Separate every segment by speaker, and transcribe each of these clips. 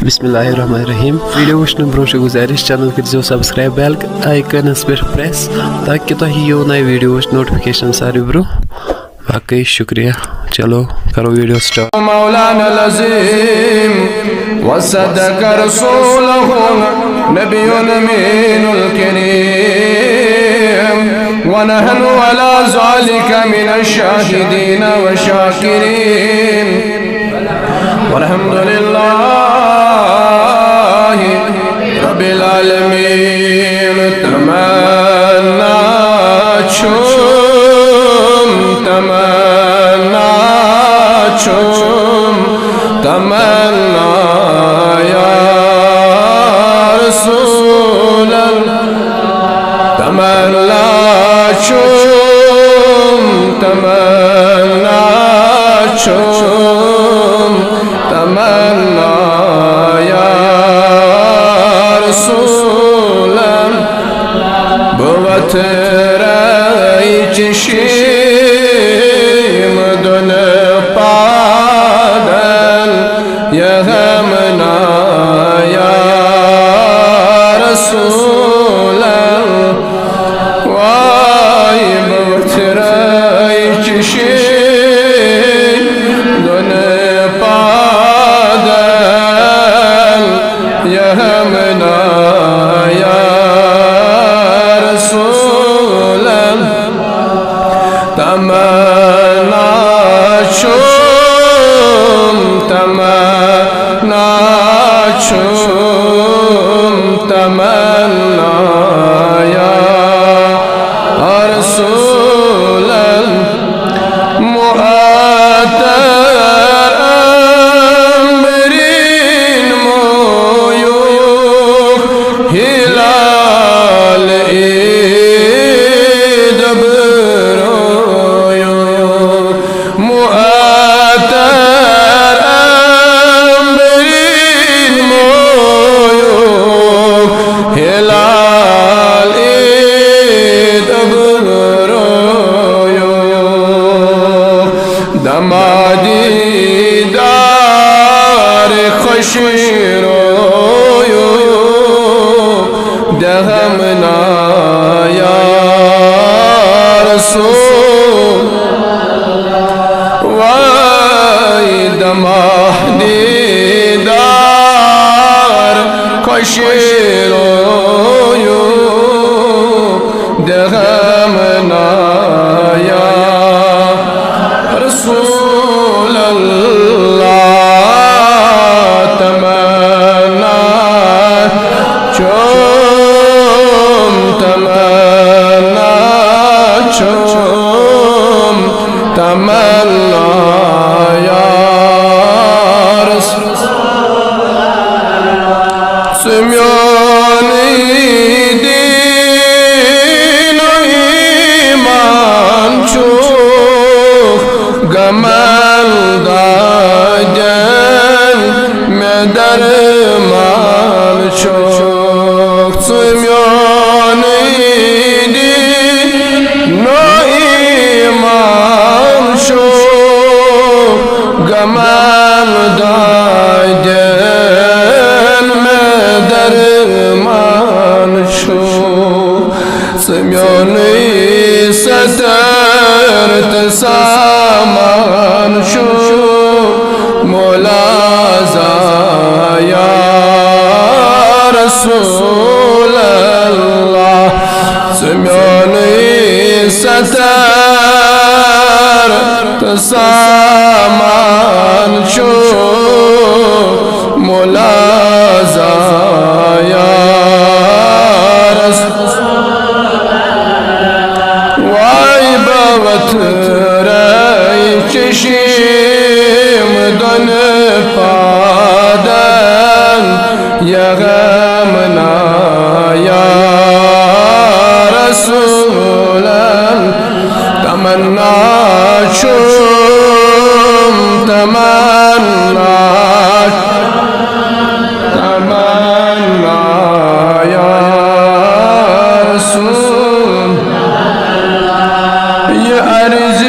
Speaker 1: बिस्मिल्लाहिर्रहमानिर्रहीम। Video वुचन bro गुजारिश channel कर सब्सक्राइब बेल आइकनस पे प्रेस ताकि तुम यो नए वीडियो नोटिफिकेशन सारे ब्रोह। बाकी शुक्रिया। चलो करो वीडियो स्टार्ट।
Speaker 2: मौलाना लज़ीम वसदक रसूलहु नबियुन अमीनुल करीम व नहनु अला ज़ालिका मिनश शाहिदीन व शाकिरीन वल्हम्दुलिल्लाहि रब्बिल आलमीन। तमन्ना चुम तमन्ना चुम तमन्ना या रसूल तमन्ना चुम तमन्ना चुम तमन्ना या रसूल बुवत रई चशीम दुन पादल यहमना या रसूल वाई बुवत रई चशीम दुन पादल यहमना या रसूल तमन्ना चुम तमन्ना चुम तमन्ना या रसूल मुअत्तर अमरीन मोयूख हिलाल ईद बरोयो मुअत्तर अमरीन मोयूख हिलाल ईद बरोयो दमादी दार खुशरोयो दहमना या रसूल वाई दमादी दार खुशरोयो दहमना या रसूल तमन्ना चुम तमन्ना चुम तमन्ना या रसूल सुम्योनी दीन ईमान चुख गमल दाजन में दरमान चुख सुम्योनी दीन ईमान चुख गमल दाजन में दरमान चुख सुम्योनी सतर सामान शो मोलाजा या रसूल अल्लाह सुम्योनी सतर सामान शो मोलाजा या रसूल वाई बवत रई चशीम दुन पादन यगमना या रसूल तमन्ना चुम तमन्ना तमन्ना या रसूल ये अर्ज़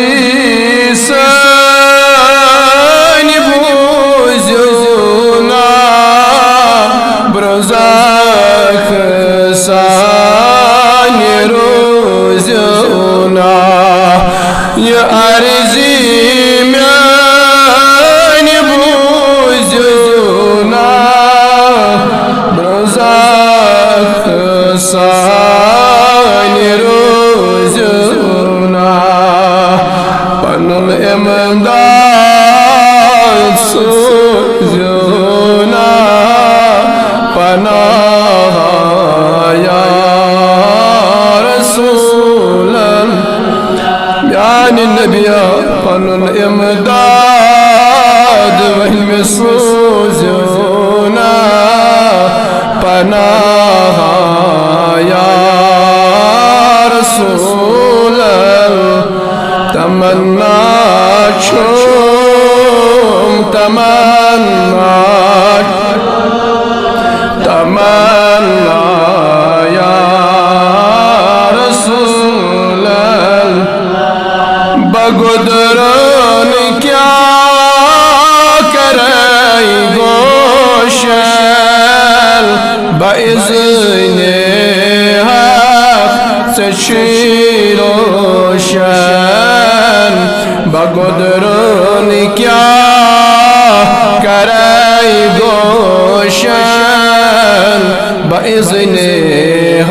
Speaker 2: ये अर्जी म्यानी बूझना ब्रज़ाख सानी रोज़ना पनुल इमदाद सोज़ना पनाह या रसूल यानी नबिया पनुल इमदाद वही में सोज़ना पनाह या रसूल तमन्ना चूम तमन्ना तमन्ना या रसूल बगुदरन क्या करे गोशल बइज़्ने हक़ से शिरोशन बगुदरन क्या करे गोशन बइज़्ने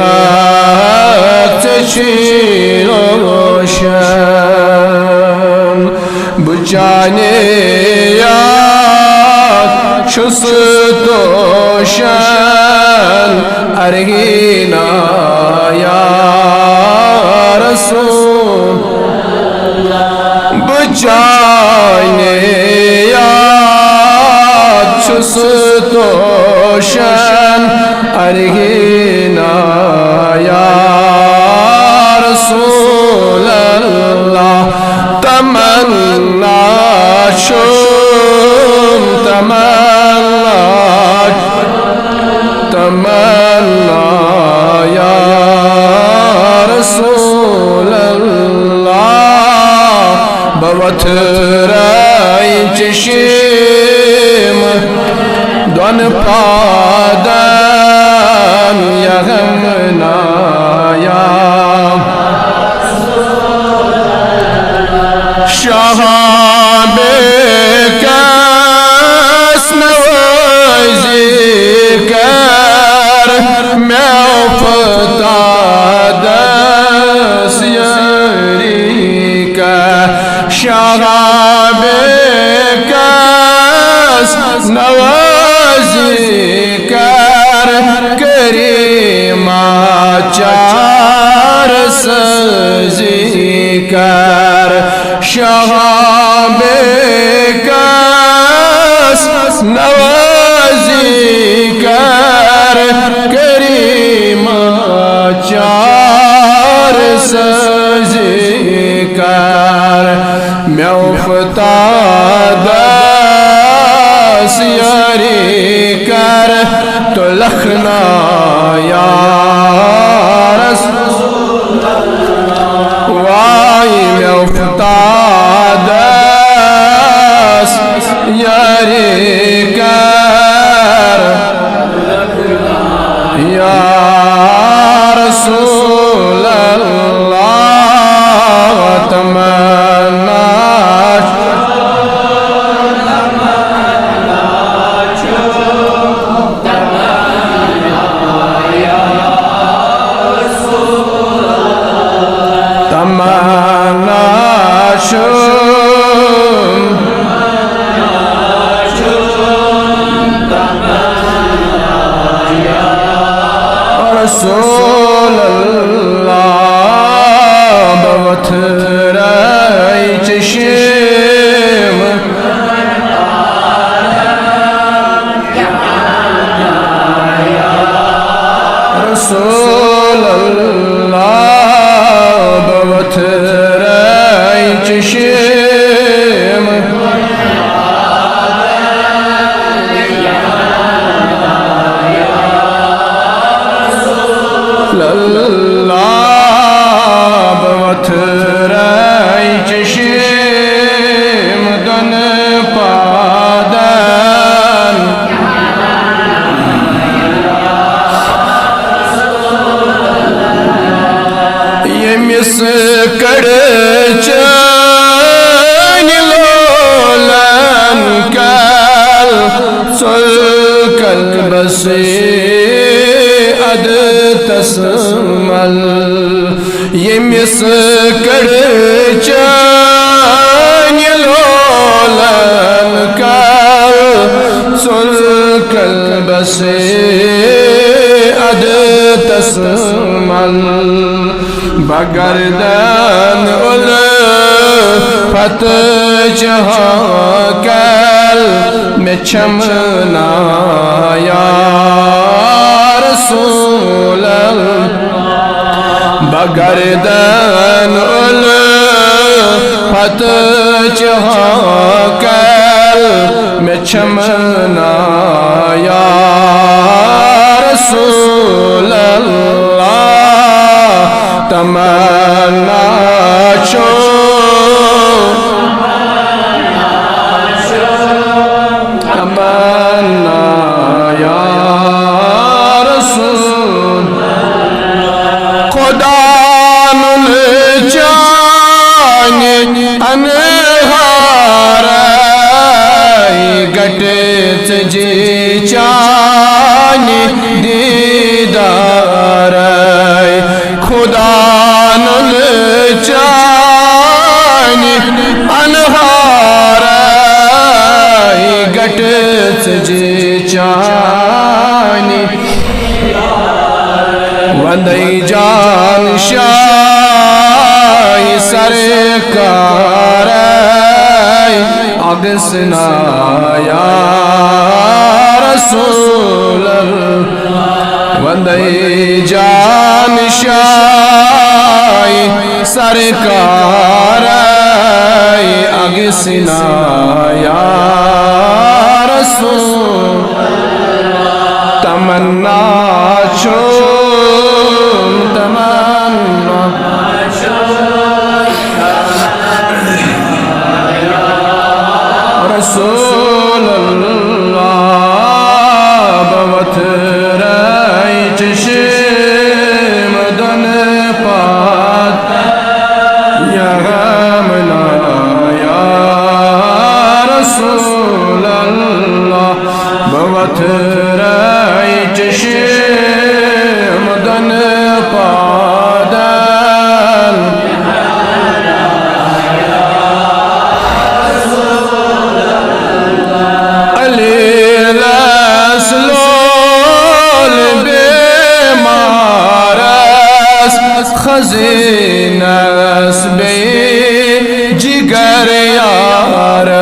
Speaker 2: हक़ से शिरोशन बुचाने छुस तोशन अरगीना या रसूल बुचाने छुस तोशन अरगीना या रसूल अल्लाह तमन्ना शुम तमन्ना तमन्ना या रसूल अल्लाह बवथराई चशिम दोन पादन यगमना या शहाबे कस नवाज़ी कर मैं फ़तादस यारी का शहाबे कस नवाज़ी कर करीमा चार सजी कर शहाबे कस नवाज़ी कर करीमा चार सजी कर मैं फ़तादस यारी कर तो लखना या रसूल वाई मैं फ़तादस यारी कर या रसूल अल्लाह तमन्ना से अद तस्मल बगरदन उल्फत जहाँ कैल में चमना या रसूल बगरदन उल्फत जहाँ कैल में चमना या रसूल तमन्ना छो तमन्ना या रसूल खुदा नुल जाने अनहार गटे जी चाने दीदार खुदा नुल जाने अनहार गटे जी चाने वंदई जान शाह सरकार अगसना या रसूल वंदई जान शाह सरकार अगसना या रसूल तमन्ना छो रसूल बवत रई चश्म दन पात यगमना या रसूल बवत रई चश्म दन पात खज़ीनस बे जिगर यारस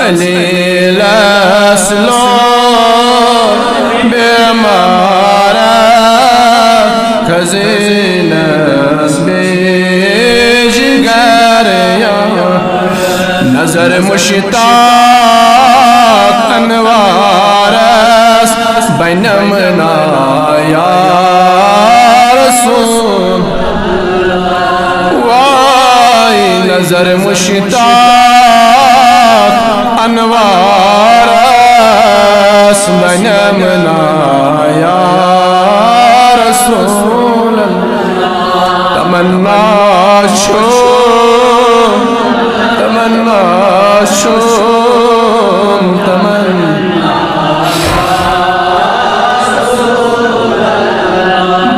Speaker 2: अलीलस लो बेमारा खज़ीनस बे जिगर यारस नजर मुश्ताक अनवारस बनमना या नजर मुश्ताक अनवारस बनमना या रसूल तमन्ना छो तमन्ना छो तमन्ना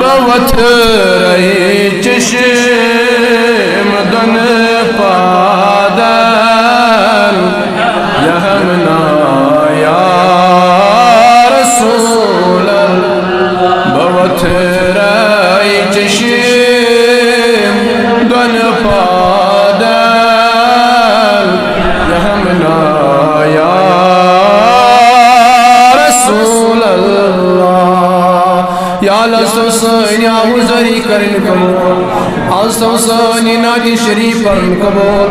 Speaker 2: बवत रही चश्म दन पादल यहमना या रसूल बवत रही चश्म दन पादल यहमना या रसूल या लसोसनी आहुज़री करन कबूल आसोसनी नादी शरीफ करन कबूल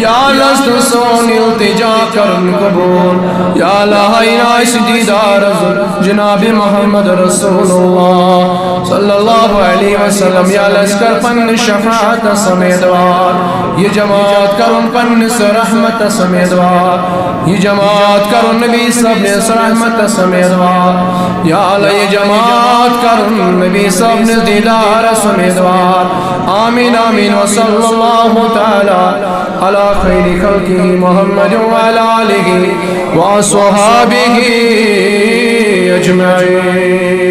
Speaker 2: या लसोसनी इल्तिजा करन कबूल या लहाइना इस दीदार जनाब मोहम्मद रसूलुल्लाह सल्लल्लाहु अलैहि वसल्लम या लश्कर पन शफाअत समेदवार ये जमात करुन पन रहमत समेदवार ये जमात करुन नबी सब ने रहमत समेदवार या अल्लाह ये जमात करुन नबी सब ने दीदार समेदवार आमीन आमीन व सल्लल्लाहु तआला अला खैरि खल्क़िही मुहम्मद व अला आलिही व अस्हाबिही अजमईन।